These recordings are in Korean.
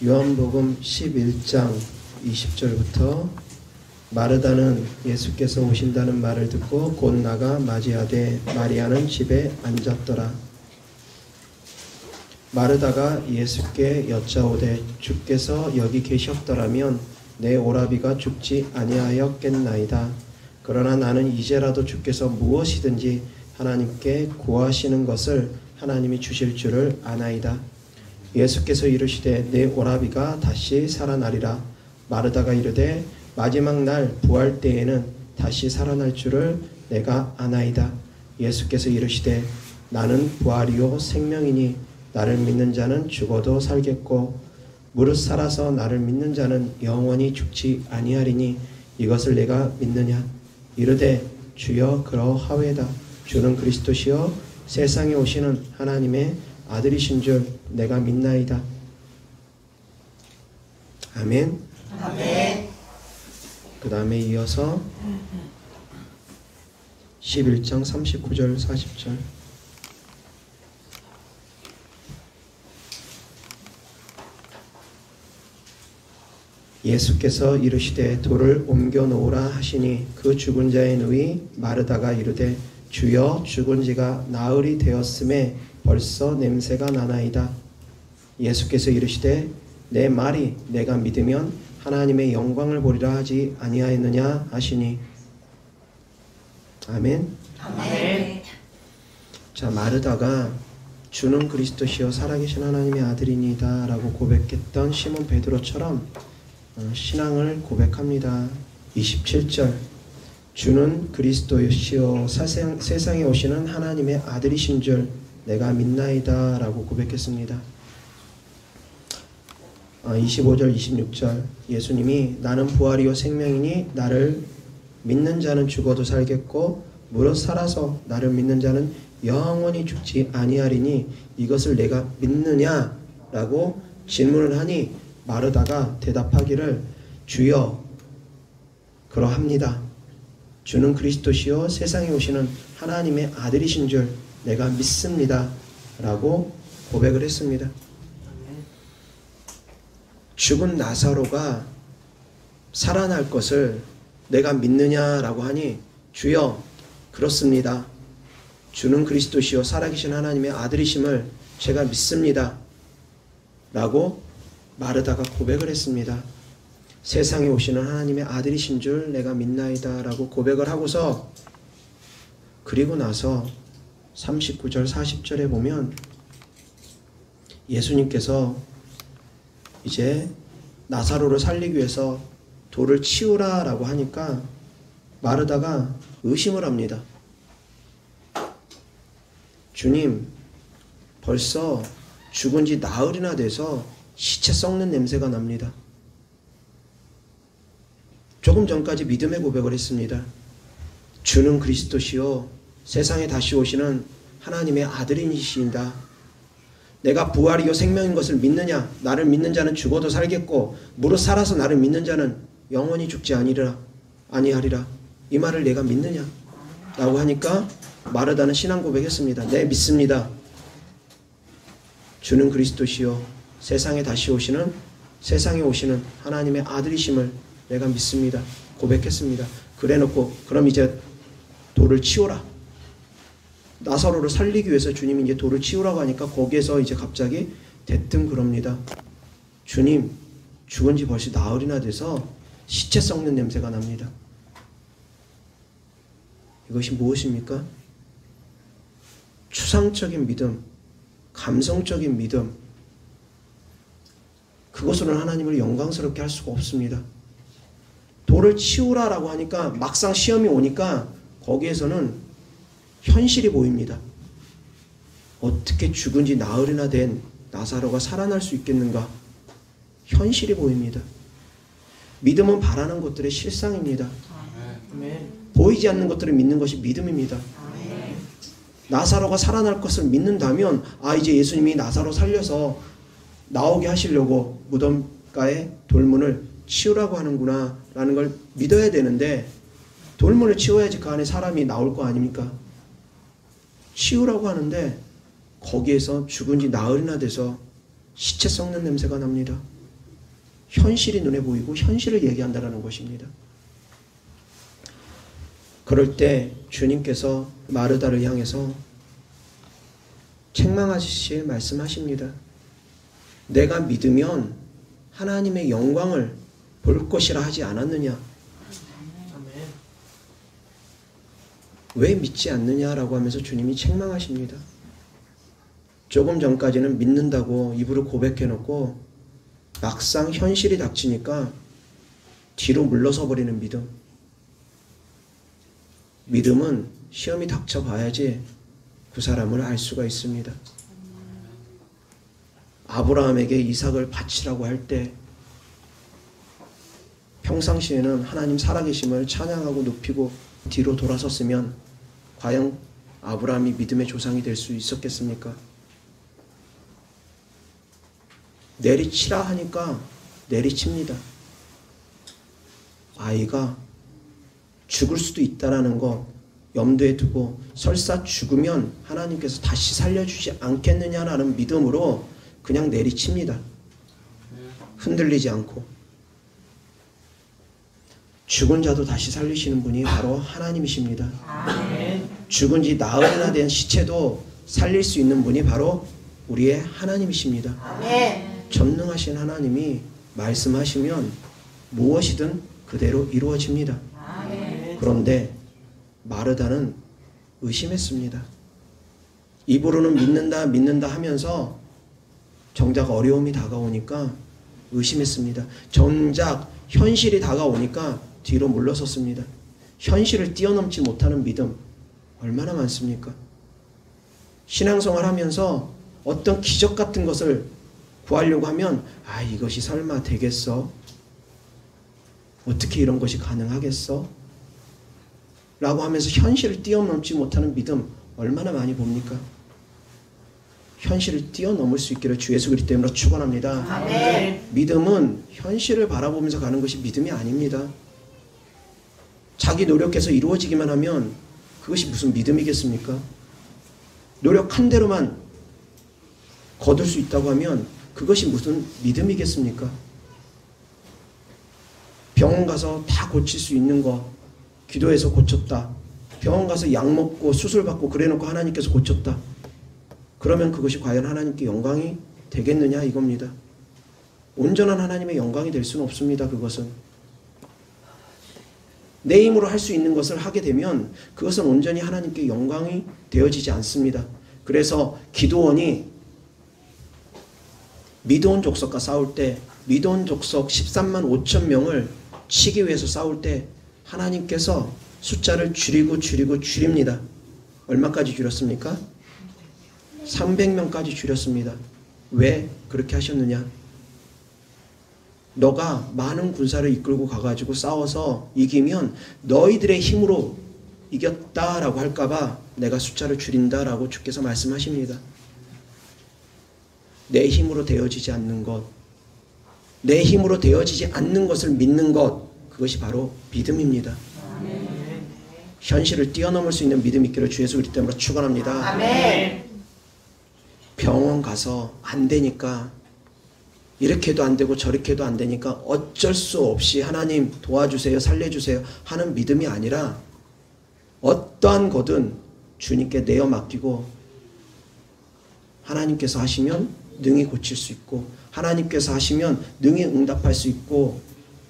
요한복음 11장 20절부터 마르다는 예수께서 오신다는 말을 듣고 곧 나가 맞이하되 마리아는 집에 앉았더라. 마르다가 예수께 여짜오되 주께서 여기 계셨더라면 내 오라비가 죽지 아니하였겠나이다. 그러나 나는 이제라도 주께서 무엇이든지 하나님께 구하시는 것을 하나님이 주실 줄을 아나이다. 예수께서 이르시되 내 오라비가 다시 살아나리라. 마르다가 이르되 마지막 날 부활 때에는 다시 살아날 줄을 내가 아나이다. 예수께서 이르시되 나는 부활이요 생명이니 나를 믿는 자는 죽어도 살겠고 무릇 살아서 나를 믿는 자는 영원히 죽지 아니하리니 이것을 내가 믿느냐. 이르되 주여 그러하외다. 주는 그리스도시요 세상에 오시는 하나님의 아들이신 줄 내가 믿나이다. 아멘. 아멘. 그 다음에 이어서 11장 39절 40절 예수께서 이르시되 돌을 옮겨 놓으라 하시니 그 죽은 자의 누이 마르다가 이르되 주여 죽은 지가 나흘이 되었음에 벌써 냄새가 나나이다. 예수께서 이르시되 내 말이 내가 믿으면 하나님의 영광을 보리라 하지 아니하였느냐 하시니 아멘. 아멘. 자, 마르다가 주는 그리스도시요 살아계신 하나님의 아들이니다 라고 고백했던 시몬 베드로처럼 신앙을 고백합니다. 27절 주는 그리스도시요 세상에 오시는 하나님의 아들이신 줄 내가 믿나이다 라고 고백했습니다. 25절 26절 예수님이 나는 부활이요 생명이니 나를 믿는 자는 죽어도 살겠고 무릇 살아서 나를 믿는 자는 영원히 죽지 아니하리니 이것을 내가 믿느냐 라고 질문을 하니 마르다가 대답하기를 주여 그러합니다. 주는 그리스도시요 세상에 오시는 하나님의 아들이신 줄 내가 믿습니다 라고 고백을 했습니다. 죽은 나사로가 살아날 것을 내가 믿느냐라고 하니 주여 그렇습니다. 주는 그리스도시요 살아계신 하나님의 아들이심을 제가 믿습니다 라고 마르다가 고백을 했습니다. 세상에 오시는 하나님의 아들이신 줄 내가 믿나이다 라고 고백을 하고서 그리고 나서 39절 40절에 보면 예수님께서 이제 나사로를 살리기 위해서 돌을 치우라 라고 하니까 마르다가 의심을 합니다. 주님 벌써 죽은 지 나흘이나 돼서 시체 썩는 냄새가 납니다. 조금 전까지 믿음의 고백을 했습니다. 주는 그리스도시요 세상에 다시 오시는 하나님의 아들이시다. 내가 부활이요 생명인 것을 믿느냐. 나를 믿는 자는 죽어도 살겠고 무릇 살아서 나를 믿는 자는 영원히 죽지 아니하리라. 이 말을 내가 믿느냐 라고 하니까 마르다는 신앙 고백했습니다. 네 믿습니다. 주는 그리스도시요 세상에 오시는 하나님의 아들이심을 내가 믿습니다. 고백했습니다. 그래놓고 그럼 이제 돌을 치워라. 나사로를 살리기 위해서 주님이 이제 돌을 치우라고 하니까 거기에서 이제 갑자기 대뜸 그럽니다. 주님 죽은 지 벌써 나흘이나 돼서 시체 썩는 냄새가 납니다. 이것이 무엇입니까? 추상적인 믿음, 감성적인 믿음, 그것으로는 하나님을 영광스럽게 할 수가 없습니다. 돌을 치우라라고 하니까 막상 시험이 오니까 거기에서는 현실이 보입니다. 어떻게 죽은 지 나흘이나 된 나사로가 살아날 수 있겠는가? 현실이 보입니다. 믿음은 바라는 것들의 실상입니다. 보이지 않는 것들을 믿는 것이 믿음입니다. 나사로가 살아날 것을 믿는다면 이제 예수님이 나사로 살려서 나오게 하시려고 무덤가에 돌문을 치우라고 하는구나 라는 걸 믿어야 되는데 돌문을 치워야지 그 안에 사람이 나올 거 아닙니까? 치우라고 하는데 거기에서 죽은 지 나흘이나 돼서 시체 썩는 냄새가 납니다. 현실이 눈에 보이고 현실을 얘기한다는 것입니다. 그럴 때 주님께서 마르다를 향해서 책망하시듯이 말씀하십니다. 내가 믿으면 하나님의 영광을 볼 것이라 하지 않았느냐? 왜 믿지 않느냐라고 하면서 주님이 책망하십니다. 조금 전까지는 믿는다고 입으로 고백해놓고 막상 현실이 닥치니까 뒤로 물러서 버리는 믿음. 믿음은 시험이 닥쳐봐야지 그 사람을 알 수가 있습니다. 아브라함에게 이삭을 바치라고 할 때 평상시에는 하나님 살아계심을 찬양하고 높이고 뒤로 돌아섰으면 과연 아브라함이 믿음의 조상이 될 수 있었겠습니까? 내리치라 하니까 내리칩니다. 아이가 죽을 수도 있다는 거 염두에 두고 설사 죽으면 하나님께서 다시 살려주지 않겠느냐라는 믿음으로 그냥 내리칩니다. 흔들리지 않고. 죽은 자도 다시 살리시는 분이 바로 하나님이십니다. 죽은 지 나흘이나 된 시체도 살릴 수 있는 분이 바로 우리의 하나님이십니다. 전능하신 하나님이 말씀하시면 무엇이든 그대로 이루어집니다. 그런데 마르다는 의심했습니다. 입으로는 믿는다 하면서 정작 어려움이 다가오니까 의심했습니다. 정작 현실이 다가오니까 뒤로 물러섰습니다. 현실을 뛰어넘지 못하는 믿음 얼마나 많습니까? 신앙생활 하면서 어떤 기적 같은 것을 구하려고 하면 이것이 설마 되겠어? 어떻게 이런 것이 가능하겠어? 라고 하면서 현실을 뛰어넘지 못하는 믿음 얼마나 많이 봅니까? 현실을 뛰어넘을 수 있기를 주 예수 그리스도 이름으로 축원합니다. 아멘. 믿음은 현실을 바라보면서 가는 것이 믿음이 아닙니다. 자기 노력해서 이루어지기만 하면 그것이 무슨 믿음이겠습니까? 노력한 대로만 거둘 수 있다고 하면 그것이 무슨 믿음이겠습니까? 병원 가서 다 고칠 수 있는 거 기도해서 고쳤다. 병원 가서 약 먹고 수술 받고 그래놓고 하나님께서 고쳤다. 그러면 그것이 과연 하나님께 영광이 되겠느냐 이겁니다. 온전한 하나님의 영광이 될 수는 없습니다. 그것은 내 힘으로 할 수 있는 것을 하게 되면 그것은 온전히 하나님께 영광이 되어지지 않습니다. 그래서 기드온이 미드온 족속과 싸울 때 미드온 족속 13만 5천 명을 치기 위해서 싸울 때 하나님께서 숫자를 줄입니다. 얼마까지 줄였습니까? 300명까지 줄였습니다. 왜 그렇게 하셨느냐? 너가 많은 군사를 이끌고 가가지고 싸워서 이기면 너희들의 힘으로 이겼다라고 할까봐 내가 숫자를 줄인다라고 주께서 말씀하십니다. 내 힘으로 되어지지 않는 것, 내 힘으로 되어지지 않는 것을 믿는 것, 그것이 바로 믿음입니다. 아멘. 현실을 뛰어넘을 수 있는 믿음이 있기를 주 예수 그리스도 이름으로 축원합니다. 아멘. 병원 가서 안 되니까 이렇게도 안 되고 저렇게도 안 되니까 어쩔 수 없이 하나님 도와주세요, 살려주세요 하는 믿음이 아니라 어떠한 거든 주님께 내어 맡기고 하나님께서 하시면 능히 고칠 수 있고 하나님께서 하시면 능히 응답할 수 있고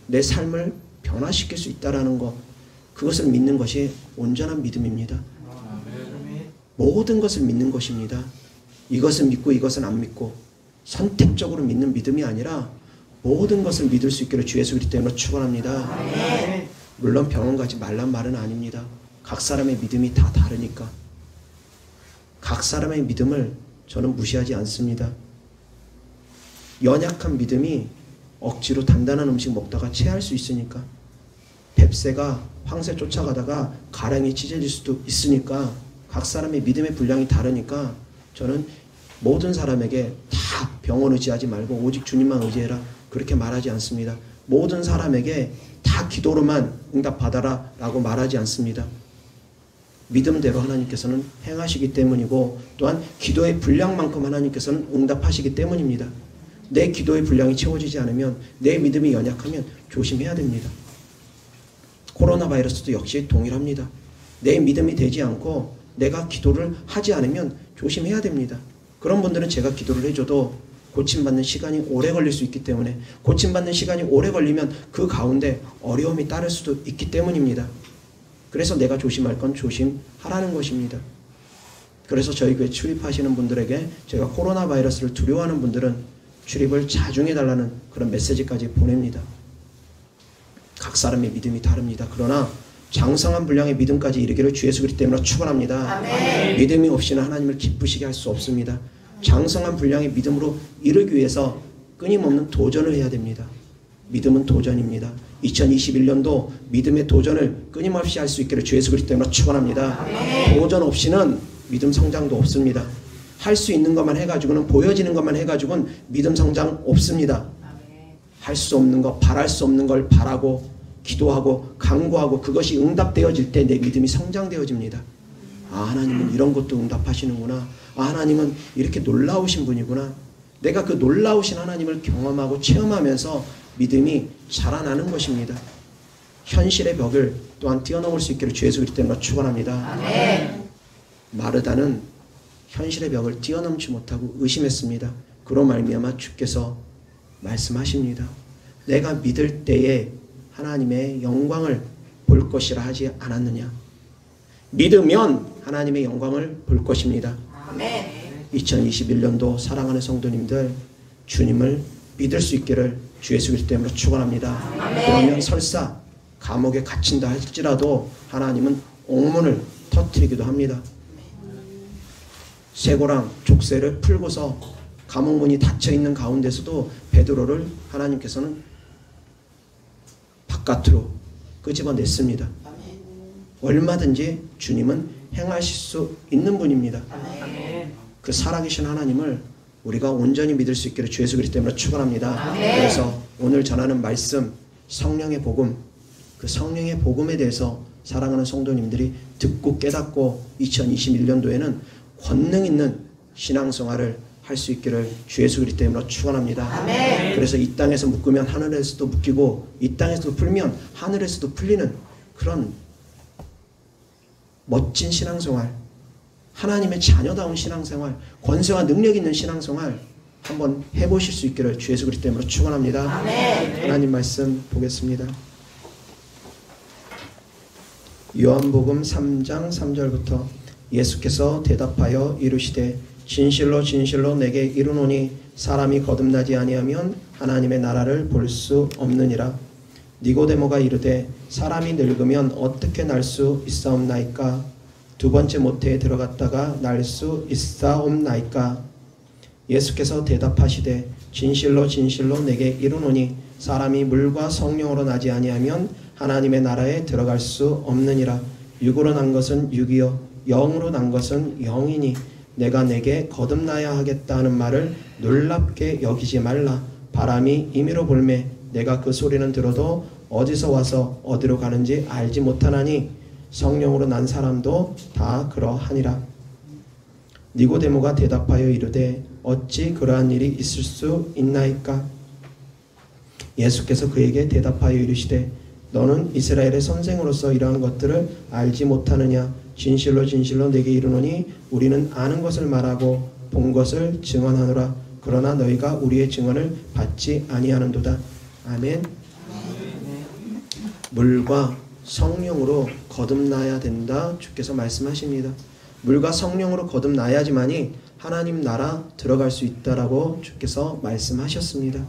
내 삶을 변화시킬 수 있다는 것, 그것을 믿는 것이 온전한 믿음입니다. 모든 것을 믿는 것입니다. 이것은 믿고 이것은 안 믿고 선택적으로 믿는 믿음이 아니라 모든 것을 믿을 수 있기를 주 예수 그리스도 이름으로 축원합니다. 물론 병원 가지 말란 말은 아닙니다. 각 사람의 믿음이 다 다르니까 각 사람의 믿음을 저는 무시하지 않습니다. 연약한 믿음이 억지로 단단한 음식 먹다가 체할 수 있으니까, 뱁새가 황새 쫓아가다가 가랑이 찢어질 수도 있으니까 각 사람의 믿음의 분량이 다르니까 저는 모든 사람에게 다 병원 의지하지 말고 오직 주님만 의지해라 그렇게 말하지 않습니다. 모든 사람에게 다 기도로만 응답받아라 라고 말하지 않습니다. 믿음대로 하나님께서는 행하시기 때문이고 또한 기도의 분량만큼 하나님께서는 응답하시기 때문입니다. 내 기도의 분량이 채워지지 않으면, 내 믿음이 연약하면 조심해야 됩니다. 코로나 바이러스도 역시 동일합니다. 내 믿음이 되지 않고 내가 기도를 하지 않으면 조심해야 됩니다. 그런 분들은 제가 기도를 해줘도 고침받는 시간이 오래 걸릴 수 있기 때문에, 고침받는 시간이 오래 걸리면 그 가운데 어려움이 따를 수도 있기 때문입니다. 그래서 내가 조심할 건 조심하라는 것입니다. 그래서 저희 교회 출입하시는 분들에게 제가 코로나 바이러스를 두려워하는 분들은 출입을 자중해달라는 그런 메시지까지 보냅니다. 각 사람의 믿음이 다릅니다. 그러나 장성한 분량의 믿음까지 이르기를 주 예수 그리스도 이름으로 축원합니다. 아멘. 믿음이 없이는 하나님을 기쁘시게 할 수 없습니다. 장성한 분량의 믿음으로 이르기 위해서 끊임없는 도전을 해야 됩니다. 믿음은 도전입니다. 2021년도 믿음의 도전을 끊임없이 할 수 있기를 주 예수 그리스도 이름으로 축원합니다. 아멘. 도전 없이는 믿음 성장도 없습니다. 할 수 있는 것만 해가지고는, 보여지는 것만 해가지고는 믿음 성장 없습니다. 할 수 없는 것, 바랄 수 없는 걸 바라고 기도하고 간구하고 그것이 응답되어질 때 내 믿음이 성장되어집니다. 아, 하나님은 이런 것도 응답하시는구나. 아, 하나님은 이렇게 놀라우신 분이구나. 내가 그 놀라우신 하나님을 경험하고 체험하면서 믿음이 자라나는 것입니다. 현실의 벽을 또한 뛰어넘을 수 있기를 주 예수 그리스도 이름으로 축원합니다. 아멘. 마르다는 현실의 벽을 뛰어넘지 못하고 의심했습니다. 그로 말미암아 주께서 말씀하십니다. 내가 믿을 때에 하나님의 영광을 볼 것이라 하지 않았느냐. 믿으면 하나님의 영광을 볼 것입니다. 아멘. 2021년도 사랑하는 성도님들, 주님을 믿을 수 있기를 주 예수 그리스도 이름으로 축원합니다. 아멘. 그러면 설사 감옥에 갇힌다 할지라도 하나님은 옥문을 터뜨리기도 합니다. 쇠고랑 족쇄를 풀고서 감옥문이 닫혀있는 가운데서도 베드로를 하나님께서는 바깥으로 끄집어냈습니다. 얼마든지 주님은 행하실 수 있는 분입니다. 그 살아계신 하나님을 우리가 온전히 믿을 수 있기를 주 예수 그리스도 이름으로 축원합니다. 그래서 오늘 전하는 말씀, 성령의 복음, 그 성령의 복음에 대해서 사랑하는 성도님들이 듣고 깨닫고 2021년도에는 권능 있는 신앙생활을 할 수 있기를 주 예수 그리스도 이름으로 축원합니다. 아멘. 그래서 이 땅에서 묶으면 하늘에서도 묶이고, 이 땅에서도 풀면 하늘에서도 풀리는 그런 멋진 신앙생활, 하나님의 자녀다운 신앙생활, 권세와 능력 있는 신앙생활 한번 해보실 수 있기를 주 예수 그리스도 이름으로 축원합니다. 아멘. 하나님 말씀 보겠습니다. 요한복음 3장 3절부터 예수께서 대답하여 이르시되 진실로 진실로 내게 이르노니 사람이 거듭나지 아니하면 하나님의 나라를 볼 수 없느니라. 니고데모가 이르되 사람이 늙으면 어떻게 날 수 있사옵나이까? 두 번째 모태에 들어갔다가 날 수 있사옵나이까? 예수께서 대답하시되 진실로 진실로 내게 이르노니 사람이 물과 성령으로 나지 아니하면 하나님의 나라에 들어갈 수 없느니라. 육으로 난 것은 육이요 영으로 난 것은 영이니 내가 내게 거듭나야 하겠다 하는 말을 놀랍게 여기지 말라. 바람이 임의로 불매 내가 그 소리는 들어도 어디서 와서 어디로 가는지 알지 못하나니 성령으로 난 사람도 다 그러하니라. 니고데모가 대답하여 이르되 어찌 그러한 일이 있을 수 있나이까? 예수께서 그에게 대답하여 이르시되 너는 이스라엘의 선생으로서 이러한 것들을 알지 못하느냐? 진실로 진실로 내게 이르노니 우리는 아는 것을 말하고 본 것을 증언하노라. 그러나 너희가 우리의 증언을 받지 아니하는도다. 아멘. 물과 성령으로 거듭나야 된다 주께서 말씀하십니다. 물과 성령으로 거듭나야지만이 하나님 나라 들어갈 수 있다라고 주께서 말씀하셨습니다.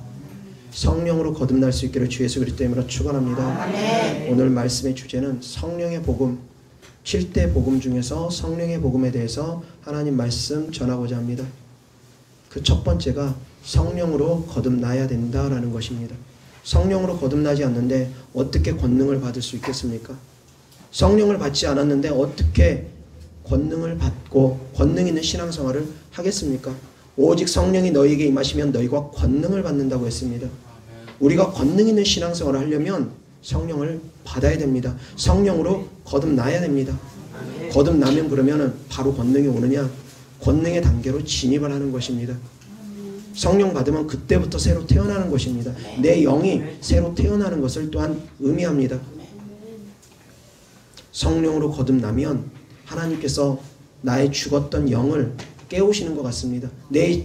성령으로 거듭날 수 있기를 주 예수 그리스도 이름으로 축원합니다. 아멘. 오늘 말씀의 주제는 성령의 복음, 7대 복음 중에서 성령의 복음에 대해서 하나님 말씀 전하고자 합니다. 그 첫 번째가 성령으로 거듭나야 된다라는 것입니다. 성령으로 거듭나지 않는데 어떻게 권능을 받을 수 있겠습니까? 성령을 받지 않았는데 어떻게 권능을 받고 권능 있는 신앙생활을 하겠습니까? 오직 성령이 너희에게 임하시면 너희가 권능을 받는다고 했습니다. 우리가 권능 있는 신앙생활을 하려면 성령을 받아야 됩니다. 성령으로 거듭나야 됩니다. 거듭나면 그러면 바로 권능이 오느냐? 권능의 단계로 진입을 하는 것입니다. 성령 받으면 그때부터 새로 태어나는 것입니다. 내 영이 새로 태어나는 것을 또한 의미합니다. 성령으로 거듭나면 하나님께서 나의 죽었던 영을 깨우시는 것 같습니다.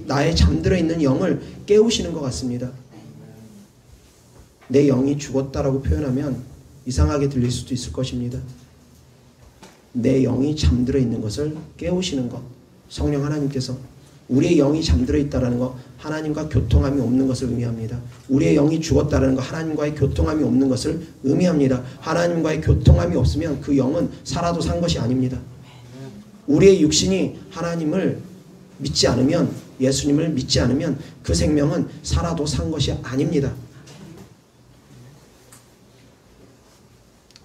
나의 잠들어 있는 영을 깨우시는 것 같습니다. 내 영이 죽었다라고 표현하면 이상하게 들릴 수도 있을 것입니다. 내 영이 잠들어 있는 것을 깨우시는 것. 성령 하나님께서 우리의 영이 잠들어 있다는 것, 하나님과 교통함이 없는 것을 의미합니다. 우리의 영이 죽었다는 것, 하나님과의 교통함이 없는 것을 의미합니다. 하나님과의 교통함이 없으면 그 영은 살아도 산 것이 아닙니다. 우리의 육신이 하나님을 믿지 않으면, 예수님을 믿지 않으면 그 생명은 살아도 산 것이 아닙니다.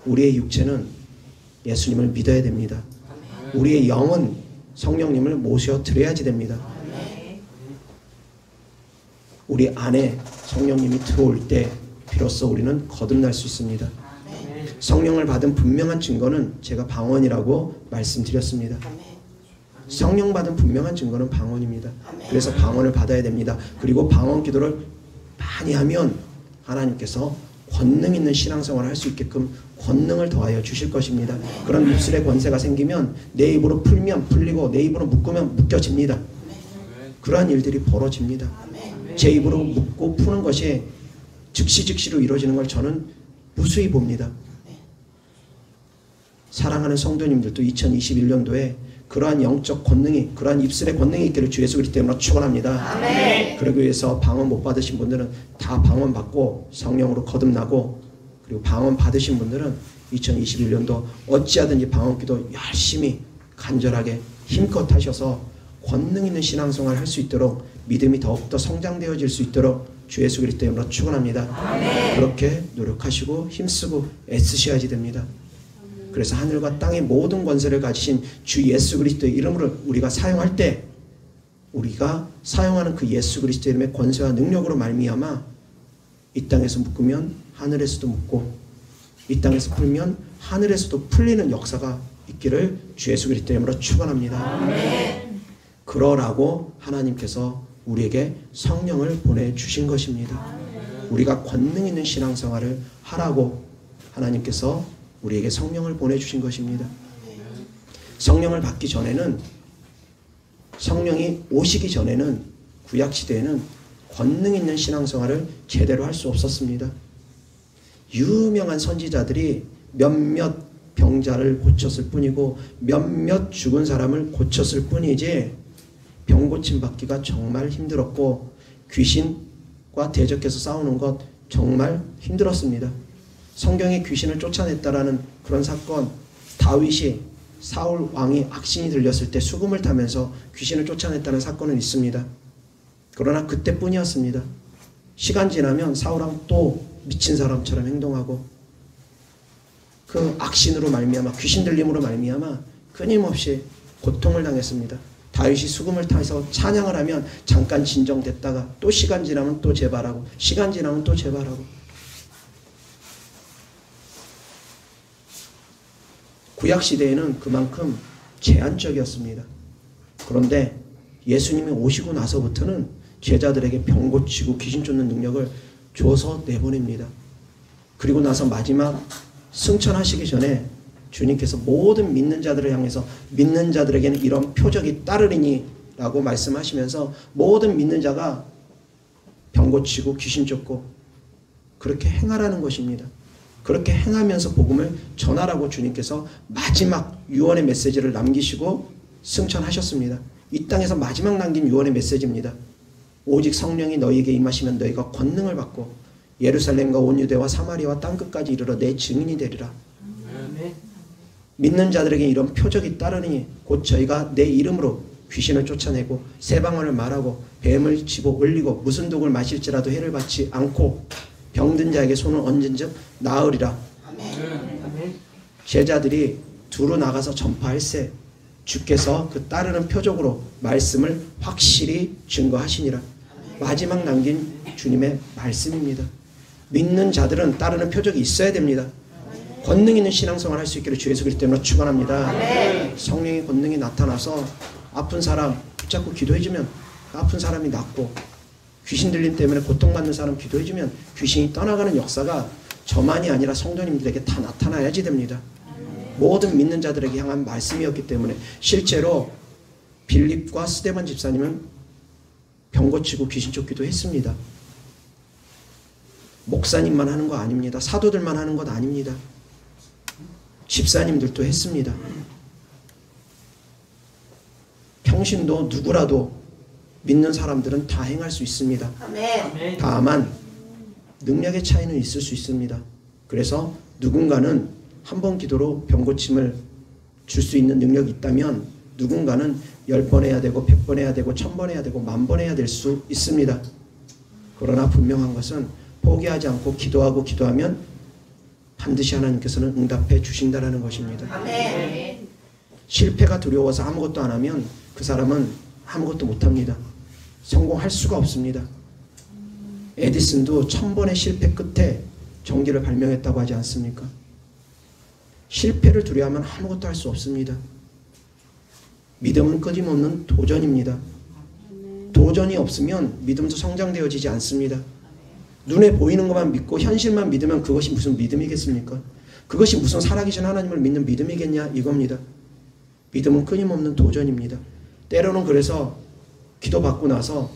우리의 육체는 예수님을 믿어야 됩니다. 우리의 영은 성령님을 모셔드려야지 됩니다. 우리 안에 성령님이 들어올 때 비로소 우리는 거듭날 수 있습니다. 성령을 받은 분명한 증거는 제가 방언이라고 말씀드렸습니다. 성령 받은 분명한 증거는 방언입니다. 그래서 방언을 받아야 됩니다. 그리고 방언 기도를 많이 하면 하나님께서 권능 있는 신앙생활을 할 수 있게끔 권능을 더하여 주실 것입니다. 그런 입술의 권세가 생기면 내 입으로 풀면 풀리고 내 입으로 묶으면 묶여집니다. 그러한 일들이 벌어집니다. 제 입으로 묶고 푸는 것이 즉시로 이루어지는 걸 저는 무수히 봅니다. 사랑하는 성도님들도 2021년도에 그러한 영적 권능이, 그러한 입술의 권능이 있기를 주 예수 그리스도 이름으로 축원합니다. 그러기 위해서 방언 못 받으신 분들은 다 방언 받고 성령으로 거듭나고, 그리고 방언 받으신 분들은 2021년도 어찌하든지 방언 기도 열심히 간절하게 힘껏 하셔서 권능 있는 신앙생활 할 수 있도록, 믿음이 더욱더 성장되어질 수 있도록 주 예수 그리스도 이름으로 축원합니다. 그렇게 노력하시고 힘쓰고 애쓰셔야지 됩니다. 그래서 하늘과 땅의 모든 권세를 가지신 주 예수 그리스도의 이름을 우리가 사용할 때, 우리가 사용하는 그 예수 그리스도 이름의 권세와 능력으로 말미암아 이 땅에서 묶으면 하늘에서도 묶고, 이 땅에서 풀면 하늘에서도 풀리는 역사가 있기를 주 예수 그리스도 이름으로 축원합니다. 그러라고 하나님께서 우리에게 성령을 보내주신 것입니다. 우리가 권능 있는 신앙생활을 하라고 하나님께서 우리에게 성령을 보내주신 것입니다. 성령을 받기 전에는, 성령이 오시기 전에는, 구약시대에는 권능 있는 신앙생활을 제대로 할 수 없었습니다. 유명한 선지자들이 몇몇 병자를 고쳤을 뿐이고 몇몇 죽은 사람을 고쳤을 뿐이지 병 고침 받기가 정말 힘들었고 귀신과 대적해서 싸우는 것 정말 힘들었습니다. 성경에 귀신을 쫓아냈다라는 그런 사건, 다윗이 사울 왕이 악신이 들렸을 때 수금을 타면서 귀신을 쫓아냈다는 사건은 있습니다. 그러나 그때뿐이었습니다. 시간 지나면 사울 왕 또 미친 사람처럼 행동하고 그 악신으로 말미암아, 귀신 들림으로 말미암아 끊임없이 고통을 당했습니다. 다윗이 수금을 타서 찬양을 하면 잠깐 진정됐다가 또 시간 지나면 또 재발하고, 시간 지나면 또 재발하고. 구약시대에는 그만큼 제한적이었습니다. 그런데 예수님이 오시고 나서부터는 제자들에게 병 고치고 귀신 쫓는 능력을 줘서 내보냅니다. 그리고 나서 마지막 승천하시기 전에 주님께서 모든 믿는 자들을 향해서 믿는 자들에게는 이런 표적이 따르리니 라고 말씀하시면서 모든 믿는 자가 병 고치고 귀신 쫓고 그렇게 행하라는 것입니다. 그렇게 행하면서 복음을 전하라고 주님께서 마지막 유언의 메시지를 남기시고 승천하셨습니다. 이 땅에서 마지막 남긴 유언의 메시지입니다. 오직 성령이 너희에게 임하시면 너희가 권능을 받고 예루살렘과 온 유대와 사마리아와 땅끝까지 이르러 내 증인이 되리라. 믿는 자들에게 이런 표적이 따르니 곧 저희가 내 이름으로 귀신을 쫓아내고 새 방언을 말하고 뱀을 집어 올리고 무슨 독을 마실지라도 해를 받지 않고 병든 자에게 손을 얹은즉 나으리라. 제자들이 두루 나가서 전파할세 주께서 그 따르는 표적으로 말씀을 확실히 증거하시니라. 마지막 남긴 주님의 말씀입니다. 믿는 자들은 따르는 표적이 있어야 됩니다. 권능 있는 신앙생활 할 수 있기를 주 예수 그리스도 이름으로 축원합니다. 성령의 권능이 나타나서 아픈 사람 붙잡고 기도해주면 아픈 사람이 낫고, 귀신 들림 때문에 고통받는 사람 기도해주면 귀신이 떠나가는 역사가 저만이 아니라 성도님들에게 다 나타나야지 됩니다. 모든 믿는 자들에게 향한 말씀이었기 때문에 실제로 빌립과 스데반 집사님은 병 고치고 귀신 쫓기도 했습니다. 목사님만 하는 거 아닙니다. 사도들만 하는 것 아닙니다. 집사님들도 했습니다. 평신도 누구라도 믿는 사람들은 다 행할 수 있습니다. 아멘. 다만 능력의 차이는 있을 수 있습니다. 그래서 누군가는 한 번 기도로 병 고침을 줄 수 있는 능력이 있다면 누군가는 10번 해야 되고 100번 해야 되고 1000번 해야 되고 10,000번 해야 될 수 있습니다. 그러나 분명한 것은 포기하지 않고 기도하면 반드시 하나님께서는 응답해 주신다라는 것입니다. 아멘. 실패가 두려워서 아무것도 안 하면 그 사람은 아무것도 못합니다. 성공할 수가 없습니다. 에디슨도 1000번의 실패 끝에 전기를 발명했다고 하지 않습니까? 실패를 두려워하면 아무것도 할 수 없습니다. 믿음은 끊임없는 도전입니다. 도전이 없으면 믿음도 성장되어지지 않습니다. 눈에 보이는 것만 믿고 현실만 믿으면 그것이 무슨 믿음이겠습니까? 그것이 무슨 살아계신 하나님을 믿는 믿음이겠냐 이겁니다. 믿음은 끊임없는 도전입니다. 때로는 그래서 기도받고 나서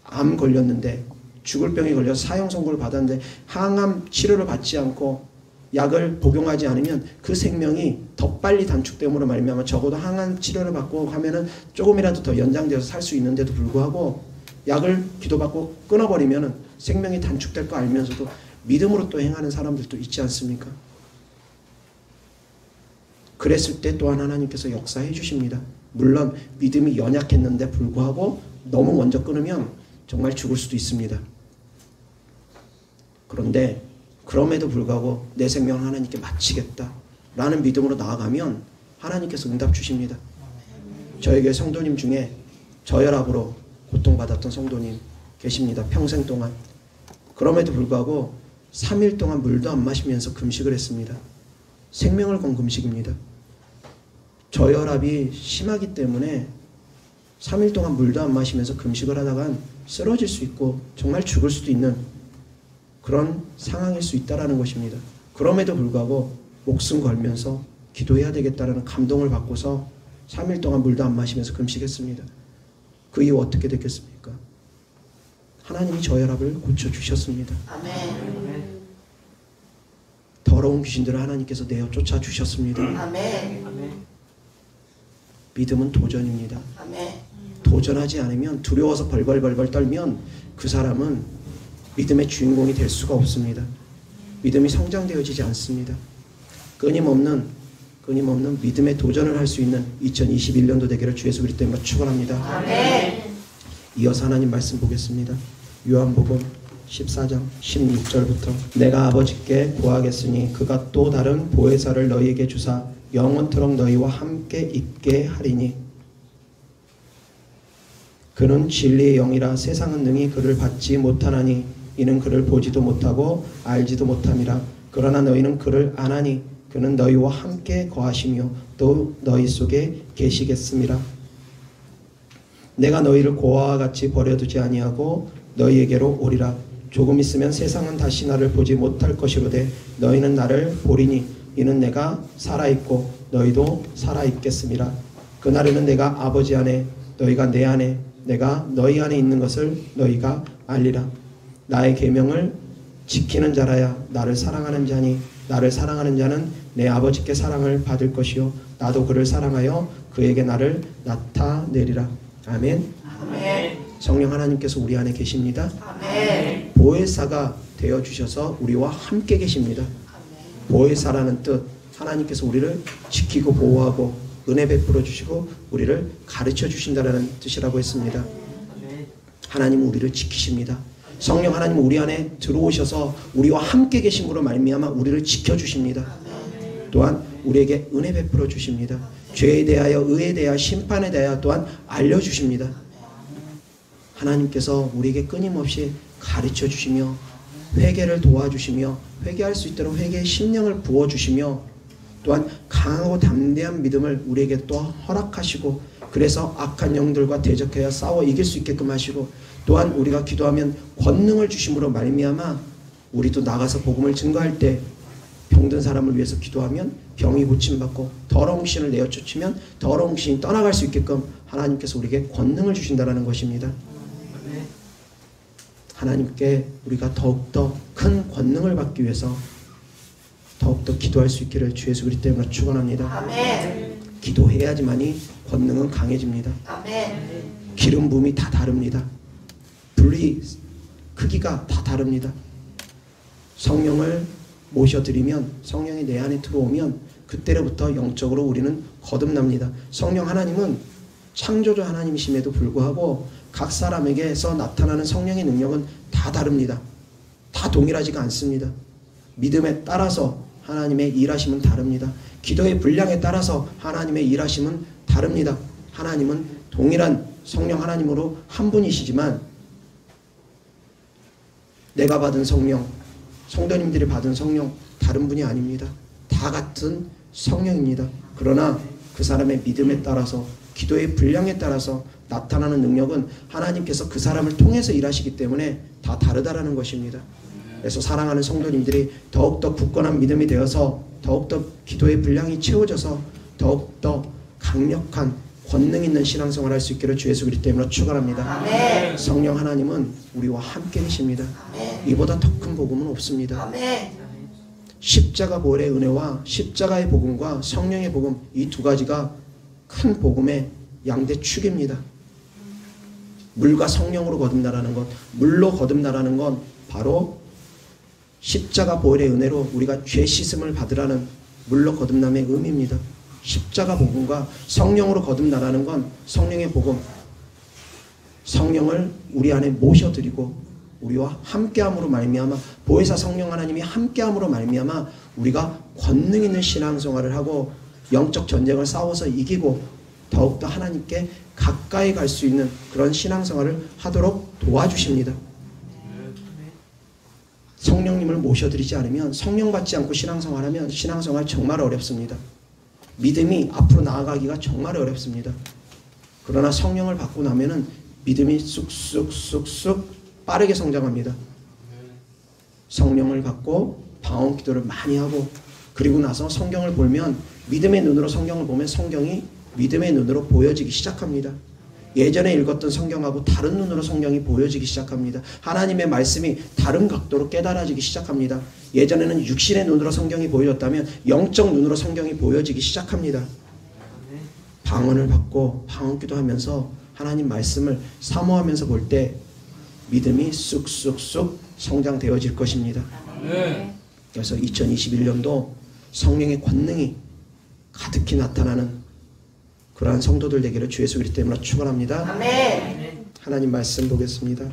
암 걸렸는데 죽을 병이 걸려서 사형 선고를 받았는데 항암 치료를 받지 않고 약을 복용하지 않으면 그 생명이 더 빨리 단축됨으로 말미암아 적어도 항암 치료를 받고 하면은 조금이라도 더 연장되어서 살 수 있는데도 불구하고 약을 기도받고 끊어버리면 생명이 단축될 거 알면서도 믿음으로 또 행하는 사람들도 있지 않습니까? 그랬을 때 또한 하나님께서 역사해 주십니다. 물론 믿음이 연약했는데 불구하고 너무 먼저 끊으면 정말 죽을 수도 있습니다. 그런데 그럼에도 불구하고 내 생명을 하나님께 바치겠다 라는 믿음으로 나아가면 하나님께서 응답 주십니다. 저에게 성도님 중에 저혈압으로 고통받았던 성도님 계십니다. 평생 동안. 그럼에도 불구하고 3일 동안 물도 안 마시면서 금식을 했습니다. 생명을 건 금식입니다. 저혈압이 심하기 때문에 3일 동안 물도 안 마시면서 금식을 하다간 쓰러질 수 있고 정말 죽을 수도 있는 그런 상황일 수 있다는 것입니다. 그럼에도 불구하고 목숨 걸면서 기도해야 되겠다라는 감동을 받고서 3일 동안 물도 안 마시면서 금식했습니다. 그 이후 어떻게 됐겠습니까? 하나님이 저혈압을 고쳐주셨습니다. 아멘. 더러운 귀신들을 하나님께서 내어 쫓아주셨습니다. 아멘. 믿음은 도전입니다. 아멘. 도전하지 않으면 두려워서 벌벌 떨면 그 사람은 믿음의 주인공이 될 수가 없습니다. 믿음이 성장되어지지 않습니다. 끊임없는 믿음의 도전을 할 수 있는 2021년도 되기를 주 예수 그리스도 이름으로 축원합니다. 아멘. 이어서 하나님 말씀 보겠습니다. 요한복음 14장 16절부터 내가 아버지께 구하겠으니 그가 또 다른 보혜사를 너희에게 주사 영원토록 너희와 함께 있게 하리니 그는 진리의 영이라 세상은 능히 그를 받지 못하나니 이는 그를 보지도 못하고 알지도 못함이라. 그러나 너희는 그를 아나니 그는 너희와 함께 거하시며 또 너희 속에 계시겠음이라. 내가 너희를 고아와 같이 버려두지 아니하고 너희에게로 오리라. 조금 있으면 세상은 다시 나를 보지 못할 것이로되 너희는 나를 보리니 이는 내가 살아있고 너희도 살아있겠음이라. 그날에는 내가 아버지 안에 너희가 내 안에 내가 너희 안에 있는 것을 너희가 알리라. 나의 계명을 지키는 자라야 나를 사랑하는 자니 나를 사랑하는 자는 내 아버지께 사랑을 받을 것이요 나도 그를 사랑하여 그에게 나를 나타내리라. 아멘. 아멘. 성령 하나님께서 우리 안에 계십니다. 아멘. 보혜사가 되어주셔서 우리와 함께 계십니다. 보혜사라는 뜻, 하나님께서 우리를 지키고 보호하고 은혜 베풀어 주시고 우리를 가르쳐 주신다는 뜻이라고 했습니다. 하나님은 우리를 지키십니다. 성령 하나님은 우리 안에 들어오셔서 우리와 함께 계심으로 말미암아 우리를 지켜주십니다. 또한 우리에게 은혜 베풀어 주십니다. 죄에 대하여 의에 대하여 심판에 대하여 또한 알려주십니다. 하나님께서 우리에게 끊임없이 가르쳐 주시며 회개를 도와주시며 회개할 수 있도록 회개의 심령을 부어주시며 또한 강하고 담대한 믿음을 우리에게 또 허락하시고 그래서 악한 영들과 대적하여 싸워 이길 수 있게끔 하시고, 또한 우리가 기도하면 권능을 주심으로 말미암아 우리도 나가서 복음을 증거할 때 병든 사람을 위해서 기도하면 병이 고침받고, 더러운 귀신을 내어쫓으면 더러운 귀신이 떠나갈 수 있게끔 하나님께서 우리에게 권능을 주신다는 것입니다. 하나님께 우리가 더욱더 큰 권능을 받기 위해서 더욱더 기도할 수 있기를 주 예수 그리스도 이름으로 축원합니다. 아멘. 기도해야지만이 권능은 강해집니다. 아멘. 기름 부음이 다 다릅니다. 분리 크기가 다 다릅니다. 성령을 모셔드리면, 성령이 내 안에 들어오면 그때로부터 영적으로 우리는 거듭납니다. 성령 하나님은 창조주 하나님이심에도 불구하고 각 사람에게서 나타나는 성령의 능력은 다 다릅니다. 다 동일하지가 않습니다. 믿음에 따라서 하나님의 일하심은 다릅니다. 기도의 분량에 따라서 하나님의 일하심은 다릅니다. 하나님은 동일한 성령 하나님으로 한 분이시지만 내가 받은 성령, 성도님들이 받은 성령 다른 분이 아닙니다. 다 같은 성령입니다. 그러나 그 사람의 믿음에 따라서, 기도의 분량에 따라서 나타나는 능력은 하나님께서 그 사람을 통해서 일하시기 때문에 다 다르다라는 것입니다. 그래서 사랑하는 성도님들이 더욱더 굳건한 믿음이 되어서 더욱더 기도의 분량이 채워져서 더욱더 강력한 권능 있는 신앙생활을 할 수 있기를 주 예수 그리스도 이름으로 축원합니다. 아멘. 성령 하나님은 우리와 함께 계십니다. 아멘. 이보다 더 큰 복음은 없습니다. 아멘. 십자가 보혈의 은혜와 십자가의 복음과 성령의 복음, 이 두 가지가 큰 복음의 양대 축입니다. 물과 성령으로 거듭나라는 것, 물로 거듭나라는 건 바로 십자가 보혈의 은혜로 우리가 죄 씻음을 받으라는 물로 거듭남의 의미입니다. 십자가 복음과 성령으로 거듭나라는 건 성령의 복음, 성령을 우리 안에 모셔드리고 우리와 함께함으로 말미암아, 보혜사 성령 하나님이 함께함으로 말미암아 우리가 권능 있는 신앙생활을 하고 영적 전쟁을 싸워서 이기고 더욱더 하나님께 가까이 갈 수 있는 그런 신앙생활을 하도록 도와주십니다. 성령님을 모셔드리지 않으면, 성령 받지 않고 신앙생활하면 신앙생활 정말 어렵습니다. 믿음이 앞으로 나아가기가 정말 어렵습니다. 그러나 성령을 받고 나면은 믿음이 쑥쑥쑥쑥 빠르게 성장합니다. 성령을 받고 방언 기도를 많이 하고, 그리고 나서 성경을 보면, 믿음의 눈으로 성경을 보면 성경이 믿음의 눈으로 보여지기 시작합니다. 예전에 읽었던 성경하고 다른 눈으로 성경이 보여지기 시작합니다. 하나님의 말씀이 다른 각도로 깨달아지기 시작합니다. 예전에는 육신의 눈으로 성경이 보여졌다면 영적 눈으로 성경이 보여지기 시작합니다. 방언을 받고 방언 기도하면서 하나님 말씀을 사모하면서 볼 때 믿음이 쑥쑥쑥 성장되어질 것입니다. 그래서 2021년도 성령의 권능이 가득히 나타나는 그러한 성도들 되기를 주 예수 그리스도 이름으로 축원합니다. 아멘. 하나님 말씀 보겠습니다.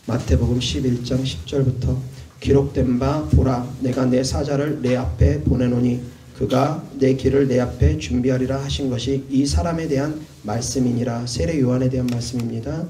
마태복음 11장 10절부터 기록된 바 보라, 내가 내 사자를 내 앞에 보내노니 그가 내 길을 내 앞에 준비하리라 하신 것이 이 사람에 대한 말씀이니라. 세례 요한에 대한 말씀입니다.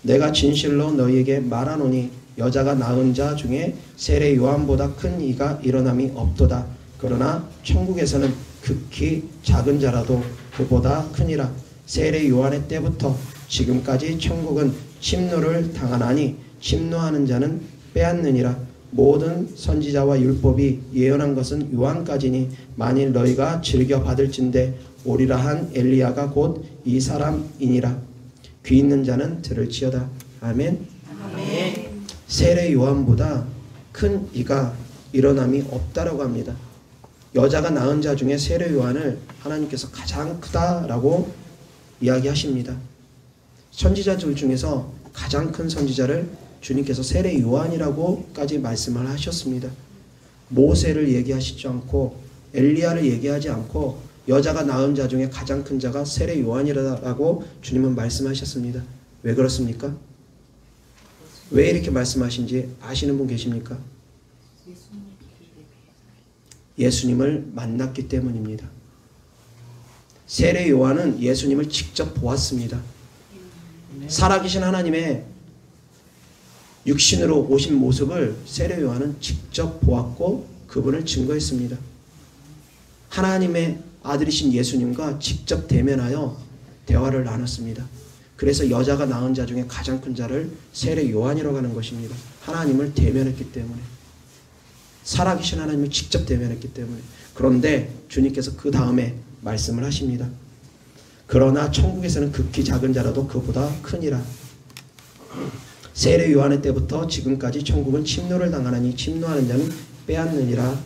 내가 진실로 너희에게 말하노니 여자가 낳은 자 중에 세례 요한보다 큰 이가 일어남이 없도다. 그러나 천국에서는 극히 작은 자라도 그보다 크니라. 세례 요한의 때부터 지금까지 천국은 침노를 당하나니 침노하는 자는 빼앗느니라. 모든 선지자와 율법이 예언한 것은 요한까지니 만일 너희가 즐겨 받을진대 오리라 한 엘리야가 곧 이 사람이니라. 귀 있는 자는 들을지어다. 아멘. 아멘. 세례 요한보다 큰 이가 일어남이 없다라고 합니다. 여자가 낳은 자 중에 세례 요한을 하나님께서 가장 크다라고 이야기하십니다. 선지자들 중에서 가장 큰 선지자를 주님께서 세례 요한이라고까지 말씀을 하셨습니다. 모세를 얘기하시지 않고 엘리야를 얘기하지 않고 여자가 낳은 자 중에 가장 큰 자가 세례 요한이라고 주님은 말씀하셨습니다. 왜 그렇습니까? 왜 이렇게 말씀하신지 아시는 분 계십니까? 예수님을 만났기 때문입니다. 세례 요한은 예수님을 직접 보았습니다. 살아계신 하나님의 육신으로 오신 모습을 세례 요한은 직접 보았고 그분을 증거했습니다. 하나님의 아들이신 예수님과 직접 대면하여 대화를 나눴습니다. 그래서 여자가 낳은 자 중에 가장 큰 자를 세례 요한이라고 하는 것입니다. 하나님을 대면했기 때문에, 살아계신 하나님을 직접 대면했기 때문에. 그런데 주님께서 그 다음에 말씀을 하십니다. 그러나 천국에서는 극히 작은 자라도 그보다 크니라. 세례 요한의 때부터 지금까지 천국은 침노를 당하나니 침노하는 자는 빼앗느니라.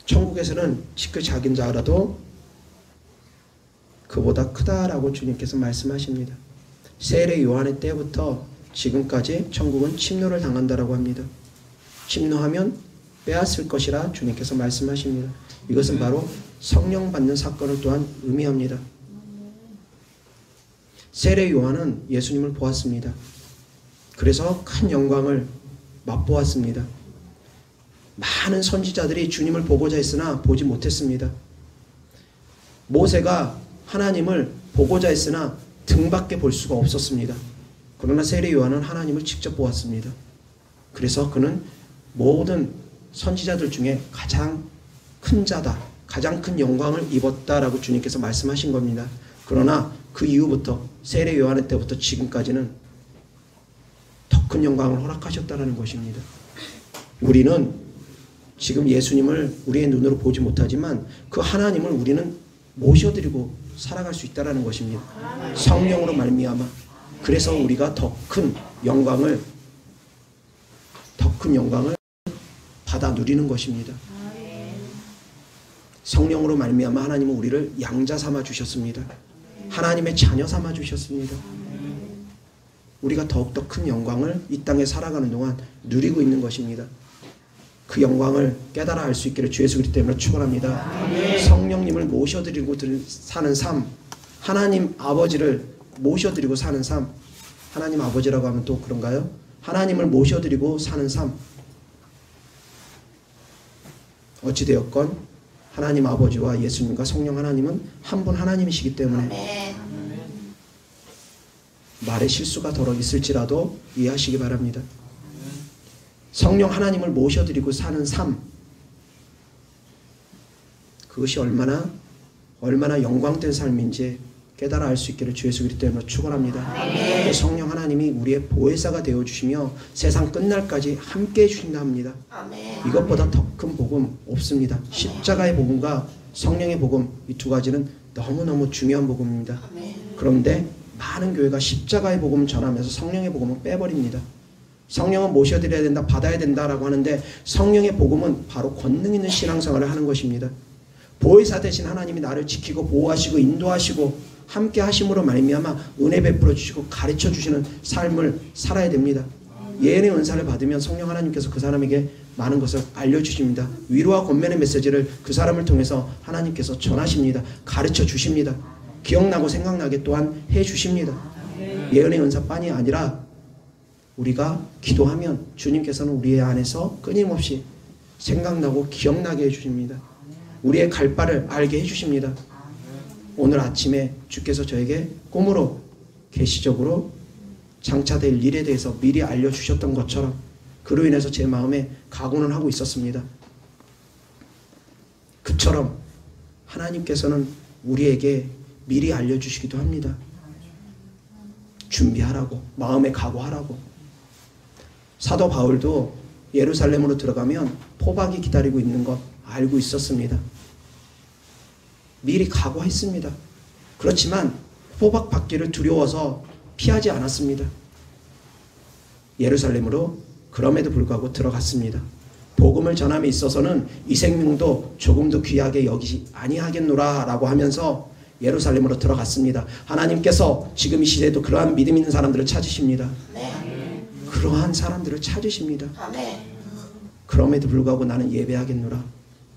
천국에서는 그 작은 자라도 그보다 크다라고 주님께서 말씀하십니다. 세례 요한의 때부터 지금까지 천국은 침노를 당한다라고 합니다. 침노하면 빼앗을 것이라 주님께서 말씀하십니다. 이것은 바로 성령 받는 사건을 또한 의미합니다. 세례 요한은 예수님을 보았습니다. 그래서 큰 영광을 맛보았습니다. 많은 선지자들이 주님을 보고자 했으나 보지 못했습니다. 모세가 하나님을 보고자 했으나 등밖에 볼 수가 없었습니다. 그러나 세례 요한은 하나님을 직접 보았습니다. 그래서 그는 모든 선지자들 중에 가장 큰 자다, 가장 큰 영광을 입었다라고 주님께서 말씀하신 겁니다. 그러나 그 이후부터 세례 요한의 때부터 지금까지는 더 큰 영광을 허락하셨다는 것입니다. 우리는 지금 예수님을 우리의 눈으로 보지 못하지만 그 하나님을 우리는 모셔드리고 살아갈 수 있다는 것입니다. 성령으로 말미암아. 그래서 우리가 더 큰 영광을 받아 누리는 것입니다. 성령으로 말미암아 하나님은 우리를 양자 삼아 주셨습니다. 하나님의 자녀 삼아 주셨습니다. 우리가 더욱더 큰 영광을 이 땅에 살아가는 동안 누리고 있는 것입니다. 그 영광을 깨달아 알 수 있기를 주 예수 그리스도 때문에 축원합니다. 성령님을 모셔드리고 사는 삶, 하나님 아버지를 모셔드리고 사는 삶, 하나님 아버지라고 하면 또 그런가요? 하나님을 모셔드리고 사는 삶, 어찌되었건 하나님 아버지와 예수님과 성령 하나님은 한 분 하나님이시기 때문에 말에 실수가 더러 있을지라도 이해하시기 바랍니다. 성령 하나님을 모셔드리고 사는 삶, 그것이 얼마나 영광된 삶인지 깨달아 알 수 있기를 주 예수 그리스도 때문에 축원합니다. 그 성령 하나님이 우리의 보혜사가 되어주시며 세상 끝날까지 함께해 주신다 합니다. 이것보다 더 큰 복음 없습니다. 십자가의 복음과 성령의 복음, 이 두 가지는 너무너무 중요한 복음입니다. 그런데 많은 교회가 십자가의 복음을 전하면서 성령의 복음을 빼버립니다. 성령은 모셔드려야 된다, 받아야 된다라고 하는데 성령의 복음은 바로 권능 있는 신앙생활을 하는 것입니다. 보혜사 되신 하나님이 나를 지키고 보호하시고 인도하시고 함께 하심으로 말미암아 은혜 베풀어 주시고 가르쳐 주시는 삶을 살아야 됩니다. 예언의 은사를 받으면 성령 하나님께서 그 사람에게 많은 것을 알려주십니다. 위로와 권면의 메시지를 그 사람을 통해서 하나님께서 전하십니다. 가르쳐 주십니다. 기억나고 생각나게 또한 해주십니다. 예언의 은사뿐이 아니라 우리가 기도하면 주님께서는 우리의 안에서 끊임없이 생각나고 기억나게 해주십니다. 우리의 갈 바를 알게 해주십니다. 오늘 아침에 주께서 저에게 꿈으로 계시적으로 장차될 일에 대해서 미리 알려주셨던 것처럼 그로 인해서 제 마음에 각오는 하고 있었습니다. 그처럼 하나님께서는 우리에게 미리 알려주시기도 합니다. 준비하라고, 마음에 각오하라고. 사도 바울도 예루살렘으로 들어가면 포박이 기다리고 있는 것 알고 있었습니다. 미리 각오했습니다. 그렇지만 포박 받기를 두려워서 피하지 않았습니다. 예루살렘으로 그럼에도 불구하고 들어갔습니다. 복음을 전함에 있어서는 이 생명도 조금도 귀하게 여기지 아니하겠노라 라고 하면서 예루살렘으로 들어갔습니다. 하나님께서 지금 이 시대에도 그러한 믿음 있는 사람들을 찾으십니다. 그러한 사람들을 찾으십니다. 그럼에도 불구하고 나는 예배하겠노라.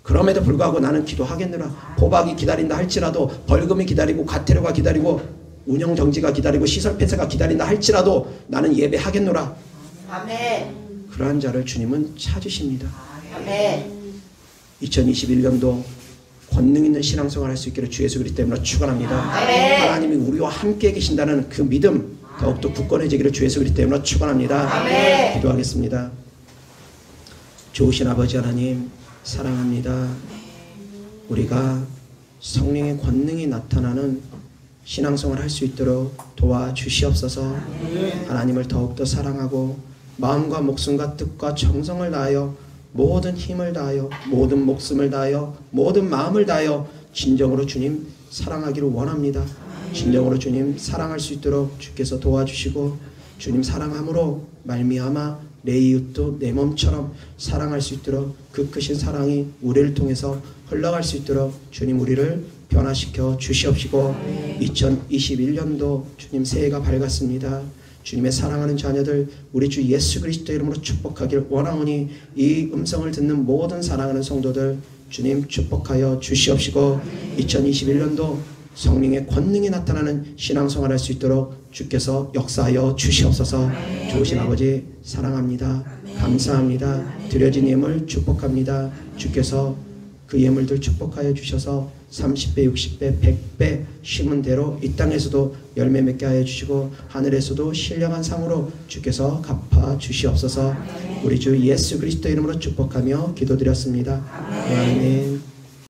그럼에도 불구하고 나는 기도하겠노라. 포박이 기다린다 할지라도, 벌금이 기다리고 과태료가 기다리고 운영정지가 기다리고 시설 폐쇄가 기다린다 할지라도 나는 예배하겠노라. 아멘. 그러한 자를 주님은 찾으십니다. 아멘. 2021년도 권능 있는 신앙생활을 할 수 있기를 주 예수 그리스도 때문에 축원합니다. 아멘. 하나님이 우리와 함께 계신다는 그 믿음 더욱더 굳건해지기를 주 예수 그리스도 때문에 축원합니다. 아멘. 기도하겠습니다. 좋으신 아버지 하나님 사랑합니다. 우리가 성령의 권능이 나타나는 신앙생활을 할 수 있도록 도와주시옵소서. 하나님을 더욱더 사랑하고 마음과 목숨과 뜻과 정성을 다하여 모든 힘을 다하여 모든 목숨을 다하여 모든 마음을 다하여 진정으로 주님 사랑하기를 원합니다. 진정으로 주님 사랑할 수 있도록 주께서 도와주시고 주님 사랑함으로 말미암아 내 이웃도 내 몸처럼 사랑할 수 있도록 그 크신 사랑이 우리를 통해서 흘러갈 수 있도록 주님 우리를 변화시켜 주시옵시고 2021년도 주님 새해가 밝았습니다. 주님의 사랑하는 자녀들 우리 주 예수 그리스도 이름으로 축복하길 원하오니 이 음성을 듣는 모든 사랑하는 성도들 주님 축복하여 주시옵시고 2021년도 성령의 권능이 나타나는 신앙생활 할 수 있도록 주께서 역사하여 주시옵소서. 좋으신 아버지 사랑합니다. 감사합니다. 드려진 예물 축복합니다. 주께서 그 예물들 축복하여 주셔서 30배, 60배, 100배 심은 대로 이 땅에서도 열매 맺게 하여 주시고 하늘에서도 신령한 상으로 주께서 갚아 주시옵소서. 우리 주 예수 그리스도 이름으로 축복하며 기도드렸습니다. 아멘.